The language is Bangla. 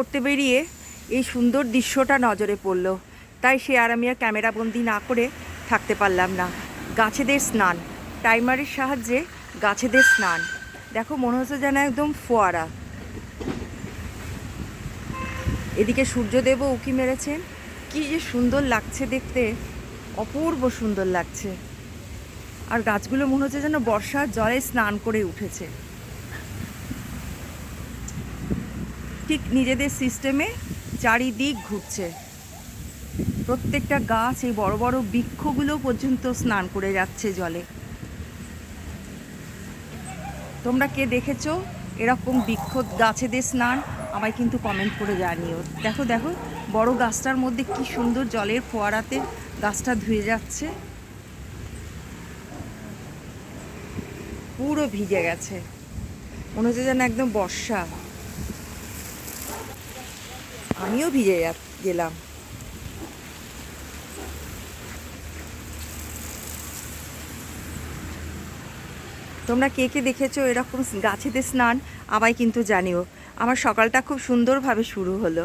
করতে বেরিয়ে এই সুন্দর দৃশ্যটা নজরে পড়ল, তাই সে আর আমি আর ক্যামেরাবন্দি না করে থাকতে পারলাম না। গাছেদের স্নান, টাইমারের সাহায্যে গাছেদের স্নান দেখো, মনে হচ্ছে যেন একদম ফোয়ারা। এদিকে সূর্যদেবও উঁকি মেরেছেন, কি যে সুন্দর লাগছে দেখতে, অপূর্ব সুন্দর লাগছে। আর গাছগুলো মনে হচ্ছে যেন বর্ষার জলে স্নান করে উঠেছে, ঠিক নিজেদের সিস্টেমে চারিদিক ঘুরছে। প্রত্যেকটা গাছ, এই বড় বড় বৃক্ষগুলো পর্যন্ত স্নান করে যাচ্ছে জলে। তোমরা কে দেখেছো এরকম বৃক্ষ গাছেদের স্নান? আমায় কিন্তু কমেন্ট করে জানিও। দেখো দেখো, বড় গাছটার মধ্যে কি সুন্দর জলের ফোয়ারাতে গাছটা ধুয়ে যাচ্ছে, পুরো ভিজে গেছে, মনে হচ্ছে যেন একদম বর্ষা। আমিও ভিজে গেলাম। তোমরা কে কে দেখেছো এরকম গাছেদের স্নান? আমায় কিন্তু জানিও। আমার সকালটা খুব সুন্দরভাবে শুরু হলো।